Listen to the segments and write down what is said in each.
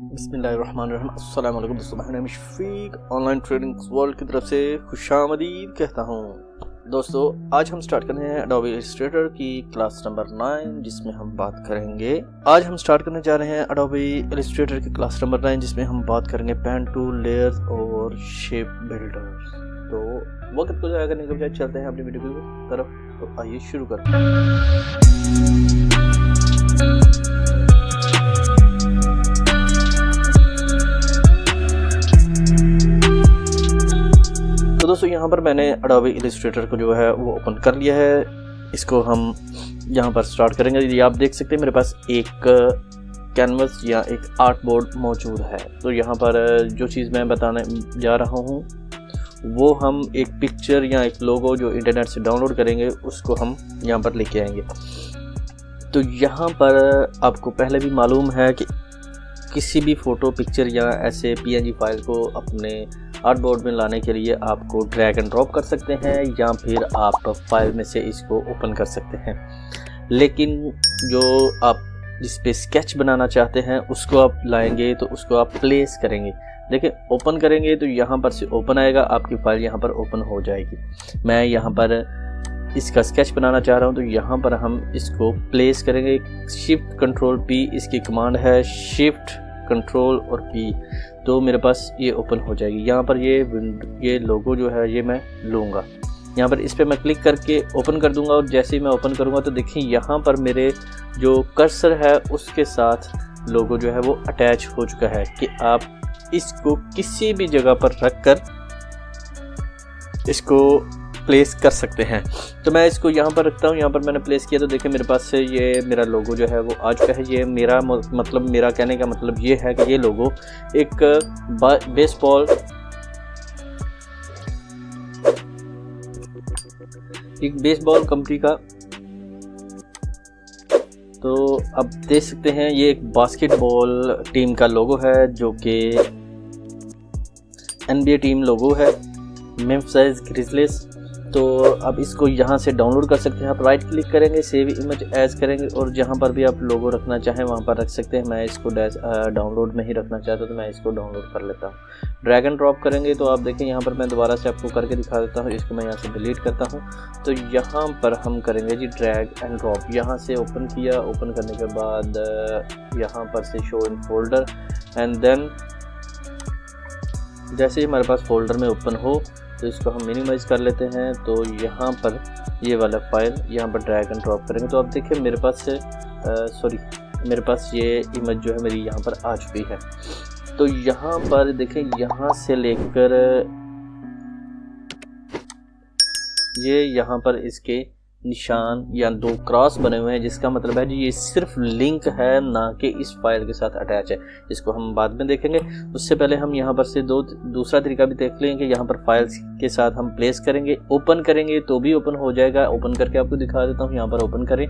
बिस्मिल्लाहिर्रहमानिर्रहीम। अस्सलाम वालेकुम दोस्तों, मैं नाम शफीक ऑनलाइन ट्रेडिंग वर्ल्ड की तरफ से खुशामदीद कहता हूँ। दोस्तों, आज हम स्टार्ट कर रहे हैं एडोबी इलस्ट्रेटर की क्लास नंबर 9 जिसमें हम बात करेंगे। आज हम स्टार्ट करने जा रहे हैं एडोबी इलस्ट्रेटर की क्लास नंबर 9 जिसमें हम बात करेंगे पेन टूल, लेयर्स और शेप बिल्डर्स। तो वक्त को ज़ाया करने के बजाय चलते हैं अपनी वीडियो की तरफ। तो आइए शुरू करते हैं। तो दोस्तों, यहाँ पर मैंने एडोबी इलस्ट्रेटर को जो है वो ओपन कर लिया है। इसको हम यहाँ पर स्टार्ट करेंगे। ये आप देख सकते हैं मेरे पास एक कैनवस या एक आर्ट बोर्ड मौजूद है। तो यहाँ पर जो चीज़ मैं बताने जा रहा हूँ वो हम एक पिक्चर या एक लोगो जो इंटरनेट से डाउनलोड करेंगे उसको हम यहाँ पर लेके आएंगे। तो यहाँ पर आपको पहले भी मालूम है कि किसी भी फ़ोटो, पिक्चर या ऐसे PNG फाइल को अपने आर्ट बोर्ड में लाने के लिए आपको ड्रैग एंड ड्रॉप कर सकते हैं या फिर आप फाइल में से इसको ओपन कर सकते हैं। लेकिन जो आप जिस पे स्केच बनाना चाहते हैं उसको आप लाएंगे तो उसको आप प्लेस करेंगे। देखिए, ओपन करेंगे तो यहाँ पर से ओपन आएगा, आपकी फाइल यहाँ पर ओपन हो जाएगी। मैं यहाँ पर इसका स्केच बनाना चाह रहा हूँ तो यहाँ पर हम इसको प्लेस करेंगे। शिफ्ट कंट्रोल P इसकी कमांड है, शिफ्ट कंट्रोल और P, तो मेरे पास ये ओपन हो जाएगी। यहाँ पर ये लोगो जो है ये मैं लूँगा, यहाँ पर इस पर मैं क्लिक करके ओपन कर दूँगा। और जैसे ही मैं ओपन करूँगा तो देखिए यहाँ पर मेरे जो कर्सर है उसके साथ लोगो जो है वो अटैच हो चुका है कि आप इसको किसी भी जगह पर रख कर इसको प्लेस कर सकते हैं। तो मैं इसको यहाँ पर रखता हूँ। यहाँ पर मैंने प्लेस किया तो देखिए मेरे पास से ये मेरा लोगो जो है वो आ चुका है। ये मेरा मेरा कहने का मतलब ये है कि ये लोगो एक बेसबॉल कंपनी का, तो अब देख सकते हैं ये एक बास्केटबॉल टीम का लोगो है जो कि NBA टीम लोगो है, मेम्फिस ग्रिज़लीज़। तो अब इसको यहाँ से डाउनलोड कर सकते हैं। आप राइट क्लिक करेंगे, सेव इमेज एज करेंगे और जहाँ पर भी आप लोगो रखना चाहें वहाँ पर रख सकते हैं। मैं इसको डाउनलोड में ही रखना चाहता हूँ तो मैं इसको डाउनलोड कर लेता हूँ। ड्रैग एंड ड्रॉप करेंगे तो आप देखें यहाँ पर मैं दोबारा से आपको करके दिखा देता हूँ। इसको मैं यहाँ से डिलीट करता हूँ। तो यहाँ पर हम करेंगे जी ड्रैग एंड ड्रॉप। यहाँ से ओपन किया, ओपन करने के बाद यहाँ पर से show in folder and then जैसे ही हमारे पास फोल्डर में ओपन हो तो इसको हम मिनिमाइज कर लेते हैं। तो यहाँ पर ये वाला फाइल यहाँ पर ड्रैग एंड ड्रॉप करेंगे तो आप देखिए मेरे पास ये इमेज जो है मेरी यहाँ पर आ चुकी है। तो यहाँ पर देखें, यहाँ से लेकर ये यहाँ पर इसके निशान या 2 क्रॉस बने हुए हैं, जिसका मतलब है जी ये सिर्फ लिंक है, ना कि इस फाइल के साथ अटैच है। इसको हम बाद में देखेंगे। उससे पहले हम यहाँ पर से दूसरा तरीका भी देख लेंगे। यहाँ पर फाइल्स के साथ हम प्लेस करेंगे, ओपन करेंगे तो भी ओपन हो जाएगा। ओपन करके आपको दिखा देता हूँ। यहाँ पर ओपन करें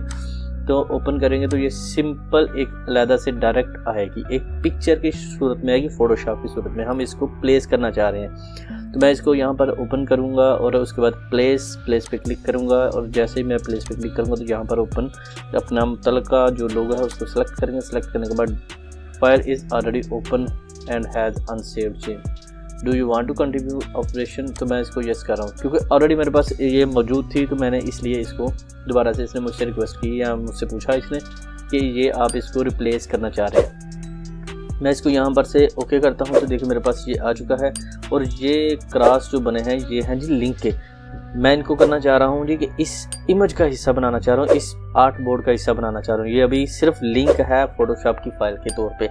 तो ओपन करेंगे तो ये सिंपल एक अलग से डायरेक्ट आएगी, एक पिक्चर की सूरत में आएगी, फोटोशॉप की सूरत में। हम इसको प्लेस करना चाह रहे हैं तो मैं इसको यहाँ पर ओपन करूँगा और उसके बाद प्लेस पे क्लिक करूँगा। और जैसे ही मैं प्लेस पे क्लिक करूँगा तो यहाँ पर ओपन अपना तल का जो लोगो है उसको सेलेक्ट करेंगे। सेलेक्ट करने के बाद file is already open and has unsaved change, do you want to continue operation. तो मैं इसको यस कर रहा हूँ क्योंकि ऑलरेडी मेरे पास ये मौजूद थी तो मैंने इसलिए इसको दोबारा से, इसने मुझसे रिक्वेस्ट की या मुझसे पूछा इसने कि ये आप इसको रिप्लेस करना चाह रहे हैं। मैं इसको यहाँ पर से ओके करता हूँ तो देखिए मेरे पास ये आ चुका है। और ये क्रॉस जो बने हैं ये हैं जी लिंक के। मैं इनको करना चाह रहा हूँ जी कि इस इमेज का हिस्सा बनाना चाह रहा हूँ, इस आर्ट बोर्ड का हिस्सा बनाना चाह रहा हूँ। ये अभी सिर्फ लिंक है फोटोशॉप की फाइल के तौर पे।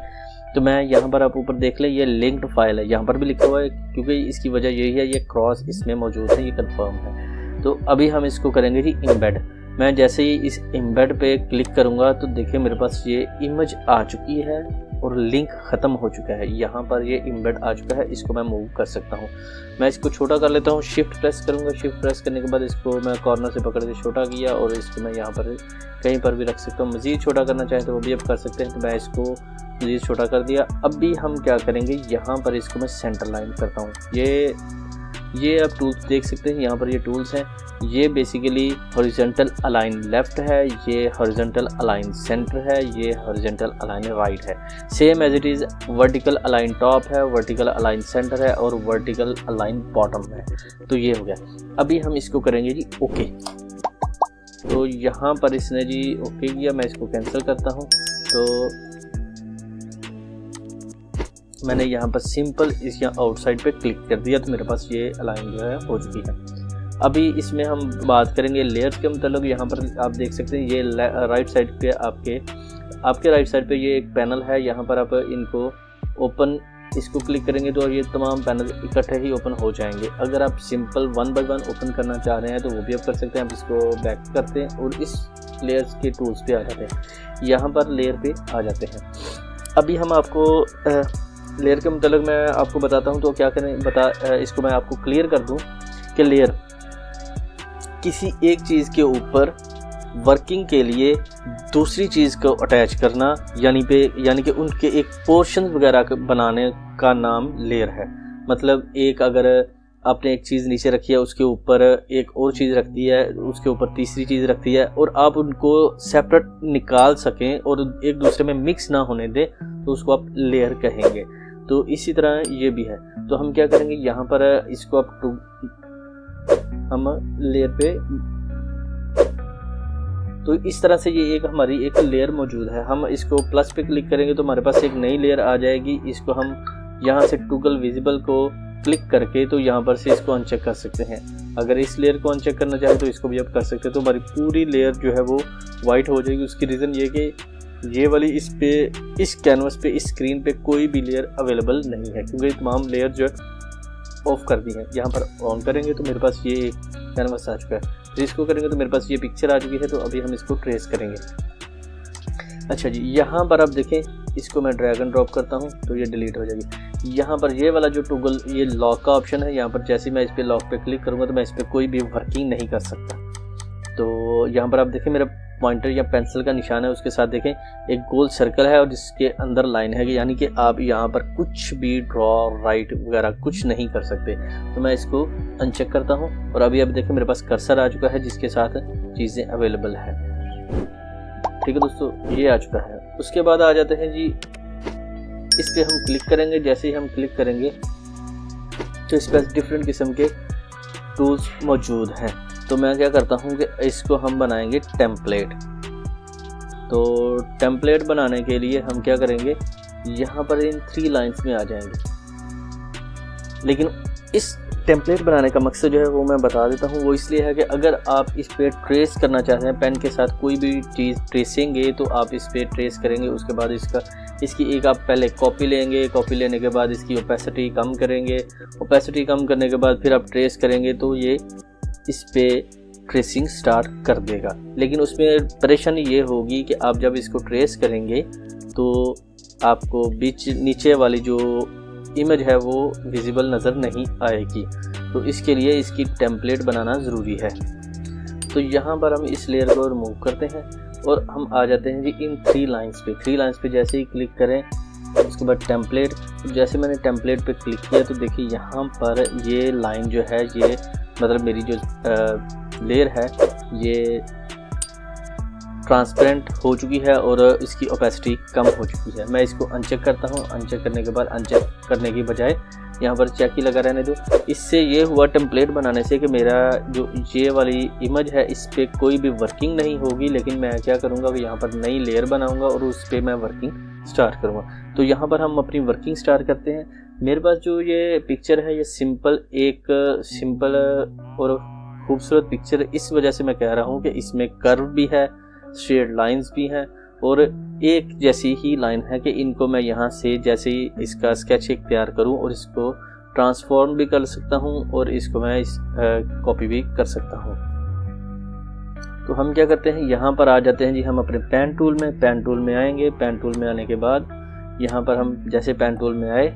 तो मैं यहाँ पर आप ऊपर देख लें ये लिंक्ड फाइल है, यहाँ पर भी लिखा हुआ है क्योंकि इसकी वजह यही है, ये क्रॉस इसमें मौजूद है, ये कंफर्म है। तो अभी हम इसको करेंगे जी इम्बेड। मैं जैसे ही इस इम्बेड पे क्लिक करूँगा तो देखिए मेरे पास ये इमेज आ चुकी है और लिंक ख़त्म हो चुका है। यहाँ पर ये इम्बेड आ चुका है, इसको मैं मूव कर सकता हूँ। मैं इसको छोटा कर लेता हूँ, शिफ्ट प्रेस करूँगा। शिफ्ट प्रेस करने के बाद इसको मैं कॉर्नर से पकड़ के छोटा किया और इसको मैं यहाँ पर कहीं पर भी रख सकता हूँ। मज़ीद छोटा करना चाहें तो वो भी आप कर सकते हैं। तो मैं इसको मज़ीद छोटा कर दिया। अब भी हम क्या करेंगे, यहाँ पर इसको मैं सेंटर लाइन करता हूँ। ये ये आप टूल्स देख सकते हैं, यहाँ पर ये टूल्स हैं। ये बेसिकली हॉरिजॉन्टल अलाइन लेफ़्ट है, ये हॉरिजॉन्टल अलाइन सेंटर है, ये हॉरिजॉन्टल अलाइन राइट है। Same as it is vertical align top है, वर्टिकल अलाइन सेंटर है और वर्टिकल अलाइन बॉटम है। तो ये हो गया। अभी हम इसको करेंगे जी ओके। तो यहाँ पर इसने जी ओके किया, मैं इसको कैंसिल करता हूँ। तो मैंने यहाँ पर सिंपल इस यहाँ आउटसाइड पे क्लिक कर दिया, तो मेरे पास ये अलाइन जो है हो चुकी है। अभी इसमें हम बात करेंगे लेयर्स के मतलब। यहाँ पर आप देख सकते हैं ये राइट साइड पे आपके राइट साइड पे ये एक पैनल है। यहाँ पर आप इनको ओपन इसको क्लिक करेंगे तो ये तमाम पैनल इकट्ठे ही ओपन हो जाएंगे। अगर आप सिंपल 1 बाय 1 ओपन करना चाह रहे हैं तो वो भी आप कर सकते हैं। आप इसको बैक करते हैं और इस लेयर्स के टूल्स पे आ जाते हैं। यहाँ पर लेयर पे आ जाते हैं। अभी हम आपको लेयर के मतलब मैं आपको बताता हूँ। तो क्या करें इसको मैं आपको क्लियर कर दूँ कि लेयर किसी एक चीज़ के ऊपर वर्किंग के लिए दूसरी चीज़ को अटैच करना, यानी कि उनके एक पोर्शन वगैरह बनाने का नाम लेयर है। मतलब एक अगर आपने एक चीज़ नीचे रखी है, उसके ऊपर एक और चीज़ रख दी है, उसके ऊपर तीसरी चीज़ रख दी है और आप उनको सेपरेट निकाल सकें और एक दूसरे में मिक्स ना होने दें, तो उसको आप लेयर कहेंगे। तो इसी तरह ये भी है। तो हम क्या करेंगे, यहाँ पर इसको हम लेयर पे, तो इस तरह से ये एक हमारी एक लेयर मौजूद है। हम इसको प्लस पे क्लिक करेंगे तो हमारे पास एक नई लेयर आ जाएगी। इसको हम यहाँ से टॉगल विजिबल को क्लिक करके तो यहाँ पर से इसको अनचेक कर सकते हैं। अगर इस लेयर को अनचेक करना चाहें तो इसको भी आप कर सकते हैं। तो हमारी पूरी लेयर जो है वो वाइट हो जाएगी। उसकी रीज़न ये कि ये वाली इस कैनवस पे, इस स्क्रीन पे कोई भी लेयर अवेलेबल नहीं है, क्योंकि तमाम लेयर जो है ऑफ कर दी है। यहाँ पर ऑन करेंगे तो मेरे पास ये कैनवस आ चुका है। तो इसको करेंगे तो मेरे पास ये पिक्चर आ चुकी है। तो अभी हम इसको ट्रेस करेंगे। अच्छा जी, यहाँ पर आप देखें, इसको मैं ड्रैग एंड ड्रॉप करता हूँ तो ये डिलीट हो जाएगी। यहाँ पर ये वाला जो टॉगल, ये लॉक का ऑप्शन है, यहाँ पर जैसे मैं इस पर लॉक पे क्लिक करूँगा तो मैं इस पर कोई भी वर्किंग नहीं कर सकता। तो यहाँ पर आप देखें मेरा पॉइंटर या पेंसिल का निशान है, उसके साथ देखें एक गोल सर्कल है और जिसके अंदर लाइन है, यानी कि आप यहाँ पर कुछ भी ड्रॉ राइट वगैरह कुछ नहीं कर सकते। तो मैं इसको अनचेक करता हूँ और अभी देखें मेरे पास कर्सर आ चुका है जिसके साथ चीज़ें अवेलेबल है। ठीक है दोस्तों, ये आ चुका है। उसके बाद आ जाते हैं जी, इस पर हम क्लिक करेंगे। जैसे ही हम क्लिक करेंगे तो इस पर डिफरेंट किस्म के टूल्स मौजूद हैं। तो मैं क्या करता हूँ कि इसको हम बनाएंगे टेम्पलेट। तो टेम्पलेट बनाने के लिए हम क्या करेंगे, यहाँ पर इन 3 लाइंस में आ जाएंगे। लेकिन इस टेम्पलेट बनाने का मकसद जो है वो मैं बता देता हूँ। वो इसलिए है कि अगर आप इस पे ट्रेस करना चाहते हैं, पेन के साथ कोई भी चीज़ ट्रेसेंगे तो आप इस पे ट्रेस करेंगे। उसके बाद इसकी एक आप पहले कॉपी लेंगे। कॉपी लेने के बाद इसकी ओपेसिटी कम करेंगे। ओपेसिटी कम करने के बाद फिर आप ट्रेस करेंगे तो ये इस पे ट्रेसिंग स्टार्ट कर देगा। लेकिन उसमें परेशानी ये होगी कि आप जब इसको ट्रेस करेंगे तो आपको नीचे वाली जो इमेज है वो विजिबल नज़र नहीं आएगी। तो इसके लिए इसकी टेम्पलेट बनाना ज़रूरी है। तो यहाँ पर हम इस लेयर को रिमूव करते हैं और हम आ जाते हैं जी इन 3 लाइंस पे। 3 लाइंस पे जैसे ही क्लिक करें, उसके बाद टेम्पलेट। जैसे मैंने टेम्पलेट पे क्लिक किया तो देखिए यहाँ पर ये लाइन जो है, ये मतलब मेरी जो लेयर है ये ट्रांसपेरेंट हो चुकी है और इसकी ओपेसिटी कम हो चुकी है। मैं इसको अनचेक करता हूँ। अनचेक करने के बाद, अनचेक करने की बजाय यहाँ पर चेक ही लगा रहने दो। इससे ये हुआ टेम्पलेट बनाने से कि मेरा जो ये वाली इमेज है इस पर कोई भी वर्किंग नहीं होगी। लेकिन मैं क्या करूँगा कि यहाँ पर नई लेयर बनाऊँगा और उस पर मैं वर्किंग स्टार्ट करूँगा। तो यहाँ पर हम अपनी वर्किंग स्टार्ट करते हैं। मेरे पास जो ये पिक्चर है ये सिंपल और खूबसूरत पिक्चर इस वजह से मैं कह रहा हूँ कि इसमें कर्व भी है, स्ट्रेट लाइंस भी हैं और एक जैसी ही लाइन है कि इनको मैं यहाँ से जैसे ही इसका स्केच एक तैयार करूँ और इसको ट्रांसफॉर्म भी कर सकता हूँ और इसको मैं कॉपी भी कर सकता हूँ। तो हम क्या करते हैं, यहाँ पर आ जाते हैं जी हम अपने पेन टूल में। पेन टूल में आएंगे। पेन टूल में आने के बाद यहाँ पर हम जैसे पेन टूल में आए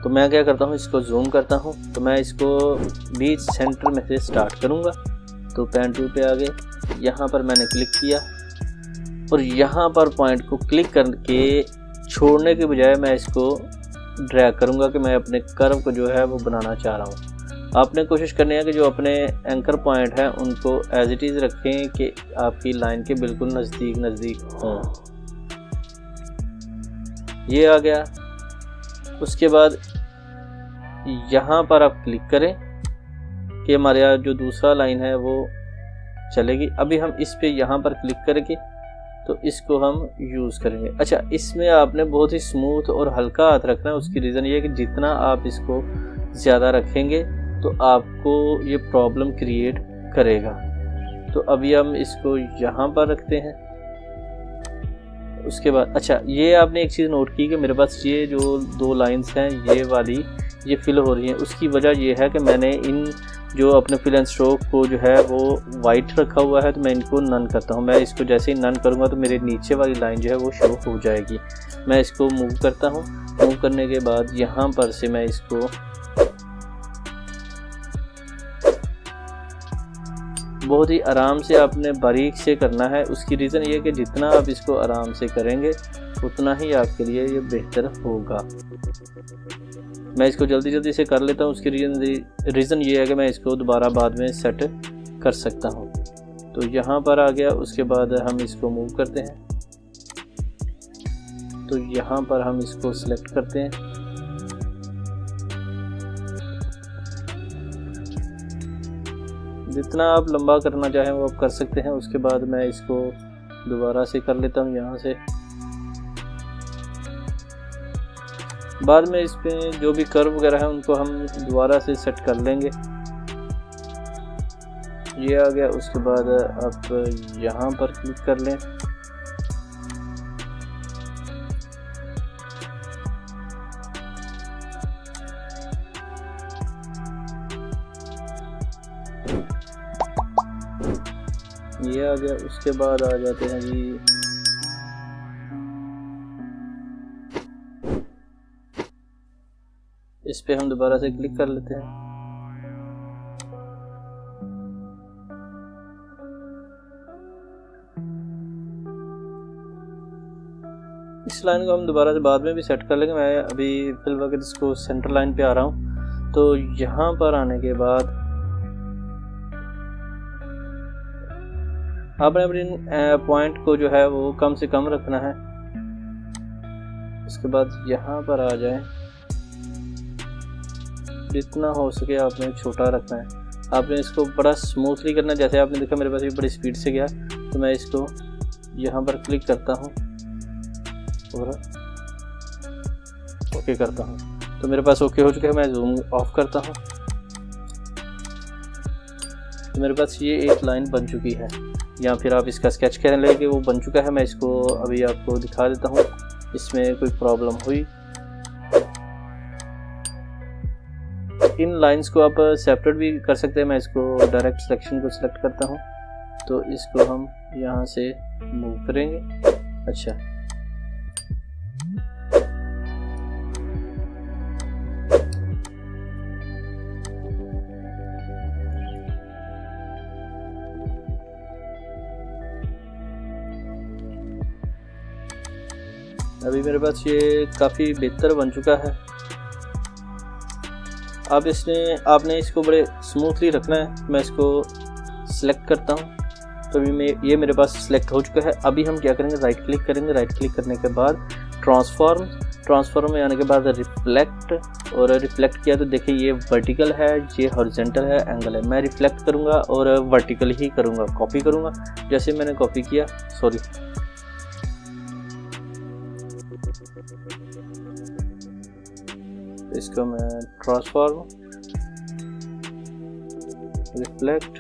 तो मैं क्या करता हूँ, इसको जूम करता हूँ। तो मैं इसको बीच सेंटर में से स्टार्ट करूँगा। तो पेन टूल पे आ गए, यहाँ पर मैंने क्लिक किया और यहाँ पर पॉइंट को क्लिक करके छोड़ने के बजाय मैं इसको ड्रैग करूँगा कि मैं अपने कर्व को जो है वो बनाना चाह रहा हूँ। आपने कोशिश करनी है कि जो अपने एंकर पॉइंट हैं उनको एज इट इज़ रखें कि आपकी लाइन के बिल्कुल नज़दीक हों। ये आ गया। उसके बाद यहाँ पर आप क्लिक करें कि हमारे यहाँ जो दूसरा लाइन है वो चलेगी। अभी हम इस पे यहाँ पर क्लिक करके तो इसको हम यूज़ करेंगे। अच्छा, इसमें आपने बहुत ही स्मूथ और हल्का हाथ रखना है। उसकी रीज़न ये है कि जितना आप इसको ज़्यादा रखेंगे तो आपको ये प्रॉब्लम क्रिएट करेगा। तो अभी हम इसको यहाँ पर रखते हैं। उसके बाद अच्छा, ये आपने एक चीज़ नोट की कि मेरे पास ये जो 2 लाइंस हैं ये वाली ये फिल हो रही हैं। उसकी वजह ये है कि मैंने इन जो अपने फिल एंड स्ट्रोक को जो है वो वाइट रखा हुआ है, तो मैं इनको नन करता हूँ। मैं इसको जैसे ही नन करूँगा तो मेरे नीचे वाली लाइन जो है वो शो हो जाएगी। मैं इसको मूव करता हूँ। मूव करने के बाद यहाँ पर से मैं इसको बहुत ही आराम से आपने बारीक से करना है। उसकी रीज़न ये है कि जितना आप इसको आराम से करेंगे उतना ही आपके लिए ये बेहतर होगा। मैं इसको जल्दी से कर लेता हूँ। उसकी रीज़न ये है कि मैं इसको दोबारा बाद में सेट कर सकता हूँ। तो यहाँ पर आ गया। उसके बाद हम इसको मूव करते हैं। तो यहाँ पर हम इसको सिलेक्ट करते हैं। जितना आप लंबा करना चाहें वो आप कर सकते हैं। उसके बाद मैं इसको दोबारा से कर लेता हूँ यहाँ से। बाद में इस पे जो भी कर्व वगैरह है उनको हम दोबारा से सेट कर लेंगे। ये आ गया। उसके बाद आप यहाँ पर क्लिक कर लें। ये आ गया। उसके बाद आ जाते हैं जी इस पे हम दोबारा से क्लिक कर लेते हैं। इस लाइन को हम दोबारा से बाद में भी सेट कर लेंगे। मैं अभी फिलहाल इसको सेंटर लाइन पे आ रहा हूँ। तो यहाँ पर आने के बाद आपने अपनी पॉइंट को जो है वो कम से कम रखना है। उसके बाद यहाँ पर आ जाएं। जितना हो सके आपने छोटा रखना है। आपने इसको बड़ा स्मूथली करना है। जैसे आपने देखा मेरे पास भी बड़ी स्पीड से गया, तो मैं इसको यहाँ पर क्लिक करता हूँ और ओके करता हूँ। तो मेरे पास ओके हो चुका है। मैं जूम ऑफ करता हूँ। तो मेरे पास ये एक लाइन बन चुकी है। या फिर आप इसका स्केच कह लें कि वो बन चुका है। मैं इसको अभी आपको दिखा देता हूँ इसमें कोई प्रॉब्लम हुई। इन लाइंस को आप सेपरेट भी कर सकते हैं। मैं इसको डायरेक्ट सिलेक्शन को सिलेक्ट करता हूँ। तो इसको हम यहाँ से मूव करेंगे। अच्छा, अभी मेरे पास ये काफ़ी बेहतर बन चुका है। अब आपने इसको बड़े स्मूथली रखना है। मैं इसको सिलेक्ट करता हूँ। तो अभी ये मेरे पास सिलेक्ट हो चुका है। अभी हम क्या करेंगे, राइट क्लिक करेंगे। राइट क्लिक करने के बाद ट्रांसफॉर्म में आने के बाद रिफ्लेक्ट, और रिफ्लेक्ट किया तो देखिए ये वर्टिकल है, ये हॉरिजॉन्टल है, एंगल है। मैं रिफ्लेक्ट करूँगा और वर्टिकल ही करूँगा, कॉपी करूँगा। जैसे मैंने कॉपी किया, सॉरी, इसको मैं ट्रांसफॉर्म रिफ्लेक्ट,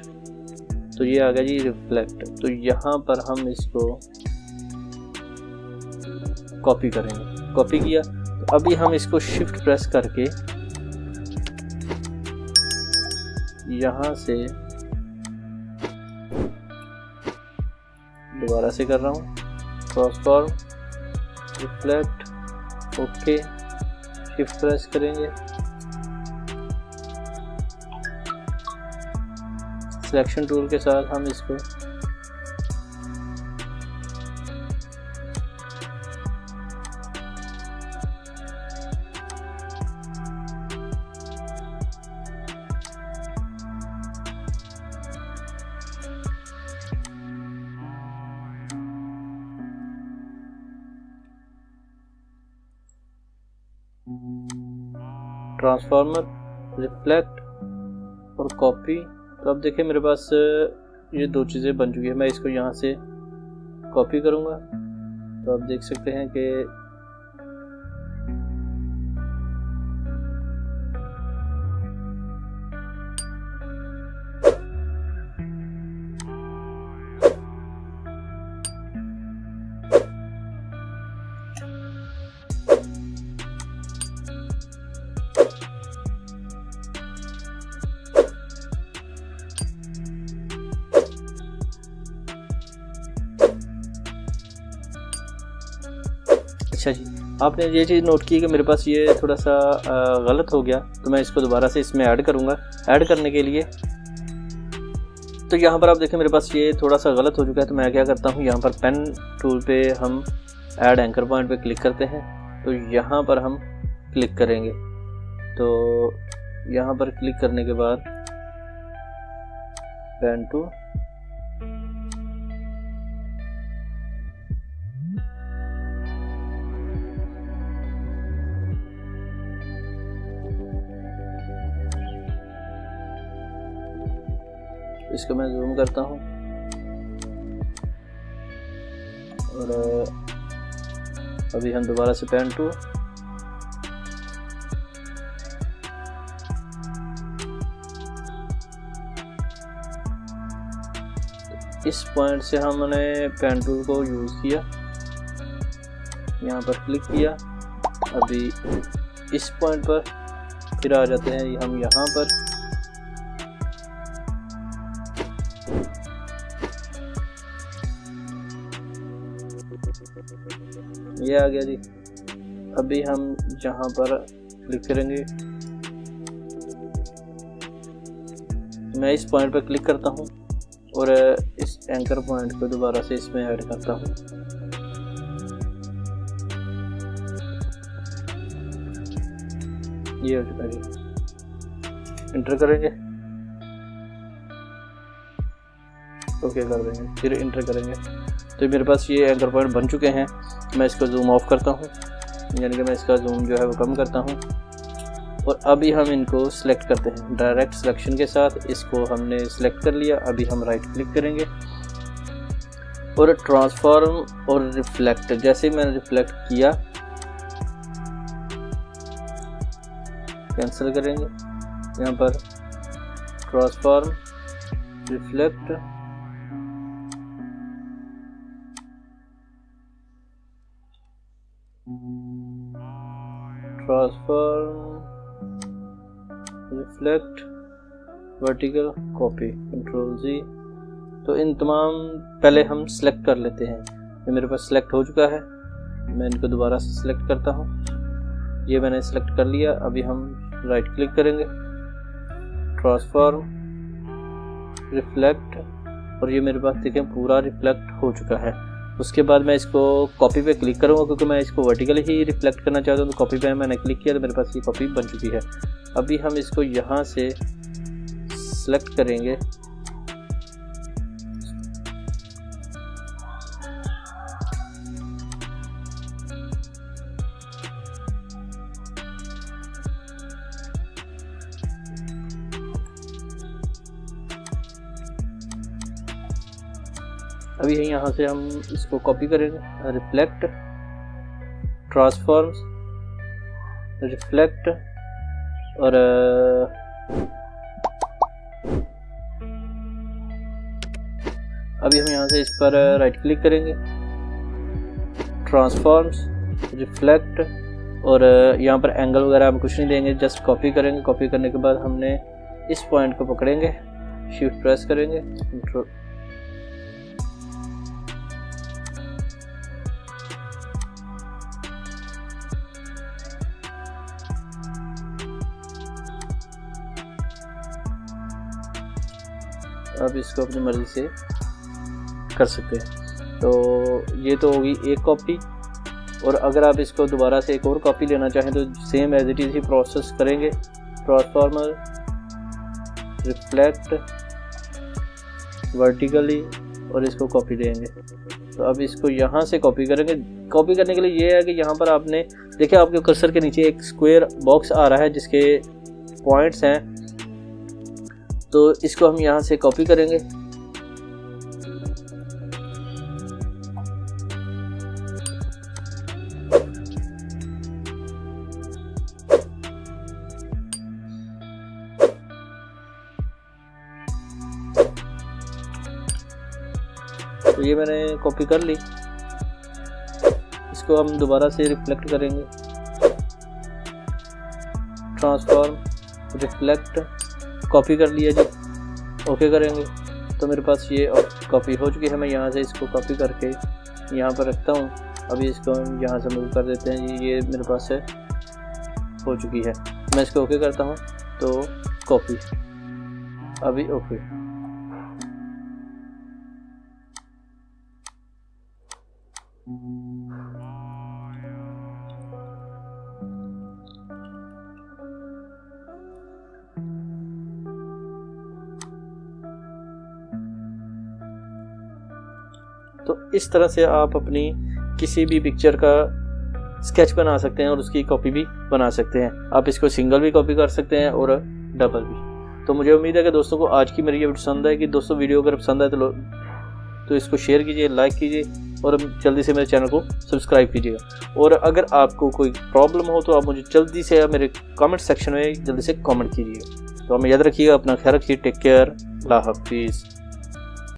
तो ये आ गया जी रिफ्लेक्ट। तो यहाँ पर हम इसको कॉपी करेंगे। कॉपी किया तो अभी हम इसको शिफ्ट प्रेस करके यहाँ से दोबारा से कर रहा हूँ, transform reflect, okay, shift press करेंगे, सिलेक्शन टूल के साथ हम इसको ट्रांसफॉर्मर, रिफ्लेक्ट और कॉपी। तो अब देखिए मेरे पास ये दो चीज़ें बन चुकी है। मैं इसको यहाँ से कॉपी करूँगा तो आप देख सकते हैं कि अच्छा जी, आपने ये चीज़ नोट की कि मेरे पास ये थोड़ा सा गलत हो गया, तो मैं इसको दोबारा से इसमें ऐड करूँगा। ऐड करने के लिए तो यहाँ पर आप देखें मेरे पास ये थोड़ा सा गलत हो चुका है, तो मैं क्या करता हूँ, यहाँ पर पेन टूल पे हम ऐड एंकर पॉइंट पे क्लिक करते हैं। तो यहाँ पर हम क्लिक करेंगे, तो यहाँ पर क्लिक करने के बाद पेन टूल, इसको मैं जूम करता हूँ और अभी हम दोबारा से पेन टूल, इस पॉइंट से हमने पेन टूल को यूज़ किया, यहाँ पर क्लिक किया। अभी इस पॉइंट पर फिर आ जाते हैं हम यहाँ पर, ये आ गया जी। अभी हम यहाँ पर क्लिक करेंगे, मैं इस पॉइंट पर क्लिक करता हूँ और इस एंकर पॉइंट को दोबारा से इसमें ऐड करता हूँ। ये हो चुका जी। इंटर करेंगे, ओके कर देंगे, फिर इंटर करेंगे। तो मेरे पास ये एंकर पॉइंट बन चुके हैं। मैं इसको जूम ऑफ करता हूँ, यानी कि मैं इसका जूम जो है वो कम करता हूँ। और अभी हम इनको सिलेक्ट करते हैं डायरेक्ट सिलेक्शन के साथ। इसको हमने सिलेक्ट कर लिया। अभी हम राइट क्लिक करेंगे और ट्रांसफॉर्म और रिफ्लेक्ट, जैसे मैंने रिफ्लेक्ट किया कैंसिल करेंगे। यहाँ पर transform, reflect, transform, reflect, vertical, copy, control G. तो इन तमाम पहले हम सिलेक्ट कर लेते हैं। ये मेरे पास सिलेक्ट हो चुका है, मैं इनको दोबारा से सिलेक्ट करता हूँ। ये मैंने सिलेक्ट कर लिया। अभी हम राइट क्लिक करेंगे, ट्रांसफॉर्म, रिफ्लेक्ट, और ये मेरे पास देखें पूरा रिफ्लेक्ट हो चुका है। उसके बाद मैं इसको कॉपी पे क्लिक करूँगा, क्योंकि मैं इसको वर्टिकल ही रिफ्लेक्ट करना चाहता हूँ। तो कॉपी पे मैंने क्लिक किया तो मेरे पास ये कॉपी बन चुकी है। अभी हम इसको यहाँ से सिलेक्ट करेंगे, अभी यहाँ से हम इसको कॉपी करेंगे, रिफ्लेक्ट, ट्रांसफॉर्म, रिफ्लेक्ट, और अभी हम यहाँ से इस पर राइट क्लिक करेंगे, ट्रांसफॉर्म्स, रिफ्लेक्ट, और यहाँ पर एंगल वगैरह हम कुछ नहीं देंगे, जस्ट कॉपी करेंगे। कॉपी करने के बाद हमने इस पॉइंट को पकड़ेंगे, शिफ्ट प्रेस करेंगे, कंट्रोल, अब इसको अपनी मर्ज़ी से कर सकते हैं। तो ये तो होगी एक कॉपी। और अगर आप इसको दोबारा से एक और कॉपी लेना चाहें तो सेम एज इट इज़ ही प्रोसेस करेंगे, ट्रांसफॉर्मर, रिफ्लेक्ट, वर्टिकली, और इसको कॉपी देंगे। तो अब इसको यहाँ से कॉपी करेंगे। कॉपी करने के लिए ये है कि यहाँ पर आपने देखिए आपके कर्सर के नीचे एक स्क्वायर बॉक्स आ रहा है जिसके पॉइंट्स हैं, तो इसको हम यहाँ से कॉपी करेंगे। तो ये मैंने कॉपी कर ली। इसको हम दोबारा से रिफ्लेक्ट करेंगे, ट्रांसफॉर्म रिफ्लेक्ट, कॉपी कर लिया जी, ओके करेंगे तो मेरे पास ये कॉपी हो चुकी है। मैं यहाँ से इसको कॉपी करके यहाँ पर रखता हूँ। अभी इसको हम यहाँ से मूव कर देते हैं जी, ये मेरे पास है, हो चुकी है। मैं इसको ओके करता हूँ तो कॉपी, अभी ओके। तो इस तरह से आप अपनी किसी भी पिक्चर का स्केच बना सकते हैं और उसकी कॉपी भी बना सकते हैं। आप इसको सिंगल भी कॉपी कर सकते हैं और डबल भी। तो मुझे उम्मीद है कि दोस्तों को आज की मेरी ये वीडियो पसंद आएगी। दोस्तों वीडियो अगर पसंद आए तो इसको शेयर कीजिए, लाइक कीजिए और जल्दी से मेरे चैनल को सब्सक्राइब कीजिएगा। और अगर आपको कोई प्रॉब्लम हो तो आप मुझे जल्दी से मेरे कमेंट सेक्शन में जल्दी से कमेंट कीजिएगा। तो हमें याद रखिएगा, अपना ख्याल रखिए, टेक केयर, अल्लाह हाफिज़।